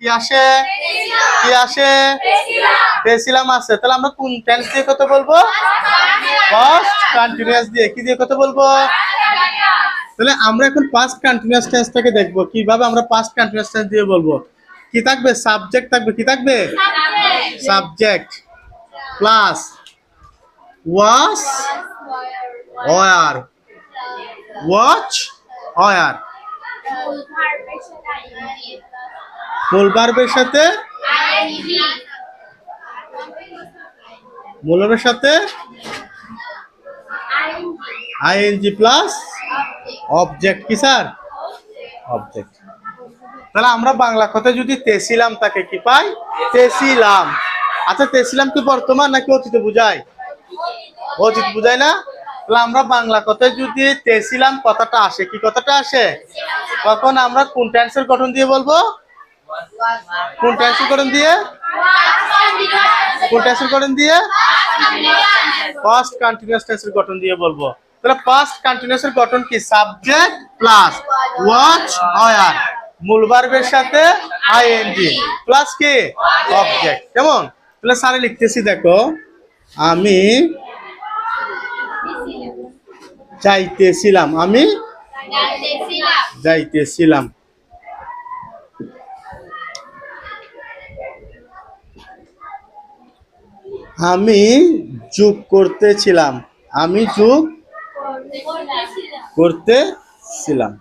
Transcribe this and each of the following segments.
কি আসে? কি আসে? পেয়েছিলাম আছে। তাহলে আমরা কোন টেন্স দিয়ে কথা বলবো? পাস্ট কন্টিনিউয়াস দিয়ে। কি দিয়ে কথা বলবো? তাহলে আমরা এখন পাস্ট কন্টিনিউয়াস টেন্সটাকে দেখবো কিভাবে আমরা পাস্ট কন্টিনিউয়াস টেন্স দিয়ে বলবো। কি থাকবে? সাবজেক্ট থাকবে। কি থাকবে? Subject plus was were was were মূল ভার্বের সাথে মূল ভার্বের সাথে আইএনজি প্লাস অবজেক্ট। কি স্যার? অবজেক্ট। তাহলে আমরা বাংলা কথায় যদি তেছিলাম তাকে কি পাই? তেছিলাম। আচ্ছা, তেছিলাম কি বর্তমান নাকি অতীতে বুঝায়? অতীত বুঝায় না? তাহলে আমরা বাংলা কথায় যদি তেছিলাম কথাটা আসে, কি কথাটা আসে? তখন আমরা কোন টেন্সের গঠন দিয়ে বলবো? কোন টেন্সের গঠন দিয়ে? কোন টেন্সের গঠন দিয়ে? পাস্ট কন্টিনিউয়াস টেন্সের গঠন দিয়ে বলবো। তাহলে পাস্ট কন্টিনিউয়াসের গঠন কি? সাবজেক্ট প্লাস ওয়াচ ওয়ার মূল ভার্বের সাথে আইএনজি প্লাস কি? অবজেক্ট। কেমন? তাহলে স্যারে লিখতেছি, দেখো, আমি যাইতেছিলাম। আমি যাইতেছিলাম। আমি যোগ করতেছিলাম। আমি যোগ করতেছিলাম।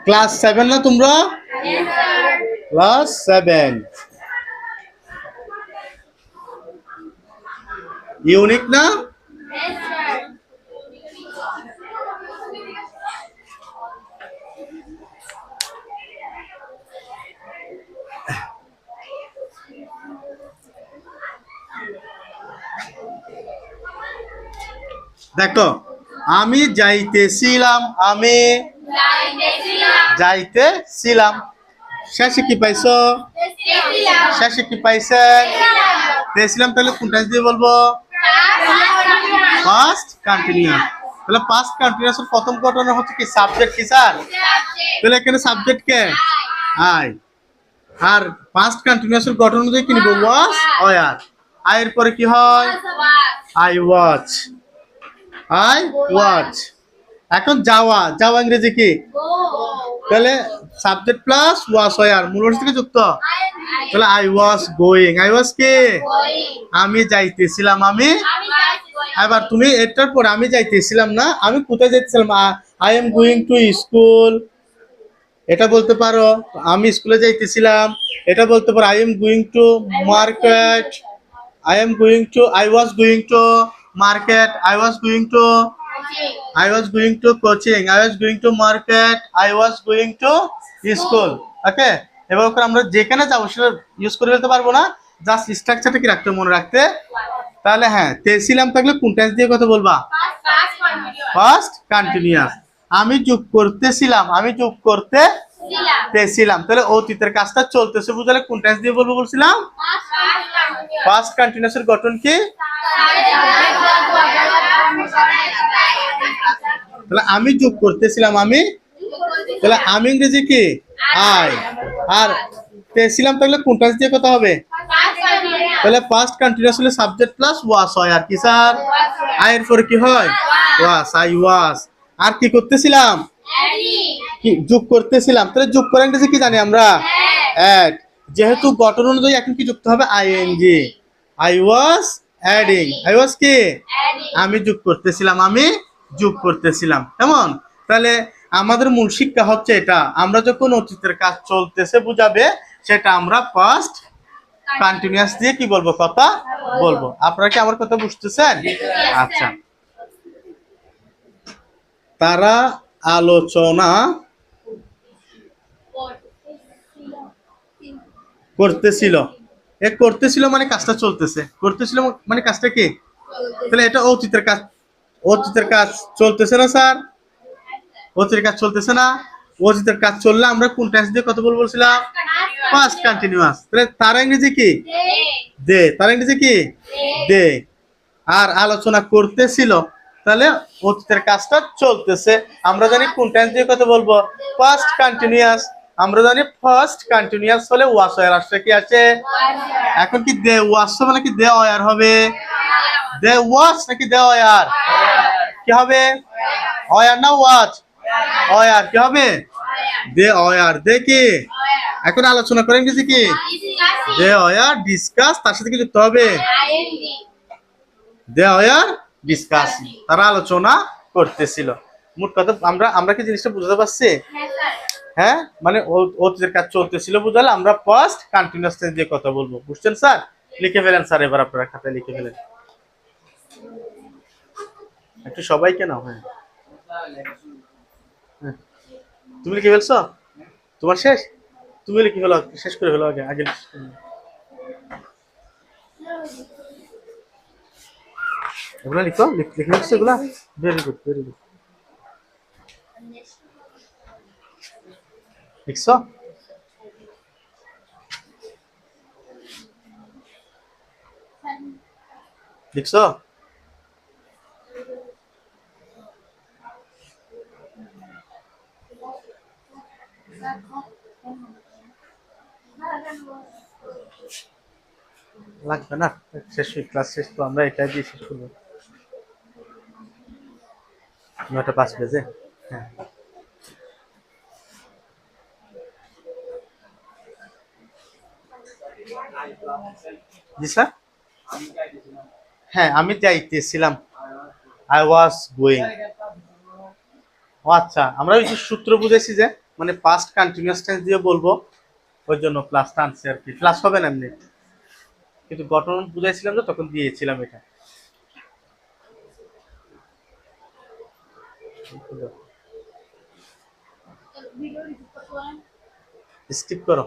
ক্লাস 7 না তোমরা? ক্লাস 7 ইউনিক না? দেখো, আমি যাইতেছিলাম। আমি যাইতেছিলাম। শেষে কি পাইছো? শেষে কি পাইছেন? তেছিলাম। তাহলে কোন টেন্স দিয়ে বলবো? Past continuous. তাহলে পাস্ট কন্টিনিউয়াস এর প্রথম গঠন হচ্ছে কি? সাবজেক্ট। কি স্যার? তাহলে এখানে সাবজেক্ট কে? আই। আর পাস্ট কন্টিনিউয়াস এর গঠন অনুযায়ী কি নিব? Was were. আই এর পরে কি হয়? I watch. I watch. এখন যাওয়া। যাওয়া ইংরেজি কি? তাহলে সাবজেক্ট প্লাস ওয়াজ ওয়ার মূল ভার্ব থেকে যুক্ত। তাহলে I was going. I was কি? আমি যাইতেছিলাম। আমি। এবার তুমি এটার পরে আমি যাইতেছিলাম না, আমি কোথায় যাইতেছিলাম? I am going to school. এটা বলতে পারো। আমি স্কুলে যাইতেছিলাম। এটা বলতে পারো। I am going to market. I was going to market. I was going to coaching. I was going to market. I was going to school. ওকে, এবার আমরা যেখানে যাবো সেটা ইউজ করে ফেলতে পারবো না, জাস্ট স্ট্রাকচারটা কি রাখতে মনে রাখতে। তাহলে হ্যাঁ, তেছিলাম থাকলে কোন টেন্স দিয়ে কথা বলবা? First continuous. আমি যোগ করতেছিলাম। আমি যোগ করতেছিলাম। তাহলে অতীতের কাজটা চলতেছে বুঝালে কোন টেন্স দিয়ে বলবো বলছিলাম? পাস্ট কন্টিনিউয়াসের গঠন কি? তাহলে আমি যোগ করতেছিলাম। আমি। তাহলে আমি ইংরেজি কি? আই। আর তেছিলাম তাহলে কোন টেন্স দিয়ে কথা হবে? তাহলে পাস্ট কন্টিনিউয়াস হলে সাবজেক্ট প্লাস ওয়াজ হয়। আর কি স্যার? আই এর পরে কি হয়? ওয়াজ। I was. আর কি করতেছিলাম? কি যোগ করতেছিলাম। তাহলে যোগ করা ইংরেজি কি জানি আমরা? অ্যাড। যেহেতু গঠন অনুযায়ী এখন কি যুক্ত হবে? ING. I was adding. I was কি? আমি যোগ করতেছিলাম। আমি যোগ করতেছিলাম। কেমন? তাহলে আমাদের মূল শিক্ষা হচ্ছে এটা, আমরা যখন অতীতের কাজ চলতেছে বুঝাবে সেটা আমরা পাস্ট কন্টিনিউয়াস দিয়ে কি বলবো? কথা বলবো। আপনারা কি আমার কথা বুঝতেছেন? আচ্ছা, তারা আলোচনা করতেছিল। এ করতেছিল মানে কাজটা চলতেছে। করতেছিল মানে কাজটা কি? তাহলে এটা অতীতের কাজ। অতীতের কাজ চলতেছে না স্যার? অতীতের কাজ চলতেছে না? অতীতের কাজ চললে আমরা কোন টেন্স দিয়ে কথা বলবো বলছিলাম? Past continuous. তাহলে তারা ইংরেজি কি? দে। তারা ইংরেজি কি? দে। আর আলোচনা করতেছিল। তাহলে অতীতের কাজটা চলতেছে। আমরা জানি কোন টেন্স দিয়ে কথা বলবো, ফার্স্ট কন্টিনিউয়াস। আমরা জানি ফার্স্ট কন্টিনিউয়াস হলে ওয়াজ ওয়ার আসছে কি আছে। এখন কি দে ওয়াজ মানে কি দে ওয়ার হবে, দে ওয়াজ নাকি দে ওয়ার কি হবে, ওয়ার না ওয়াজ, ওয়ার কি হবে, দে ওয়ার। দে কি এখন আলোচনা করেন কিছু কি, দে ওয়ার ডিসকাস, তার সাথে কি যুক্ত হবে, দে ওয়ার ডিসকাস, তারা আলোচনা করতেছিল। মোট কথা আমরা আমরা কি জিনিসটা বুঝতে পারছি, হ্যাঁ মানে অতীতের কাজ চলতেছিল বুঝালে আমরা ফার্স্ট কন্টিনিউয়াস টেন্স দিয়ে কথা বলবো। বুঝছেন স্যার? লিখে ফেলেন স্যার, এবার আপনারা খাতায় লিখে ফেলেন একটু সবাইকে নাও। হ্যাঁ হ্যাঁ, তুমি লিখে ফেলছো, তোমার শেষ, তুমি লিখে ফেলো, শেষ করে ফেলো আগে আগে। এগুলা লিখো, লিখে ফেলছো এগুলা, ভেরি গুড ভেরি গুড। লিখছো, লিখছো, লাগবে না, শেষ ক্লাস শেষ তো, আমরা এটাই দিয়ে শেষ করবো 9:05 বেজে। হ্যাঁ জি স্যার, হ্যাঁ আমি যাইতেছিলাম, আই ওয়াজ গোয়িং। ও আচ্ছা, আমরা ওই যে সূত্র বুঝেছি যে মানে পাস্ট কন্টিনিউয়াস টেন্স দিয়ে বলবো, ওই জন্য প্লাসটা আনছি আর কি, প্লাস হবে না এমনি, কিন্তু গঠন বুঝাইছিলাম যে তখন দিয়েছিলাম এটা। স্কিপ করো।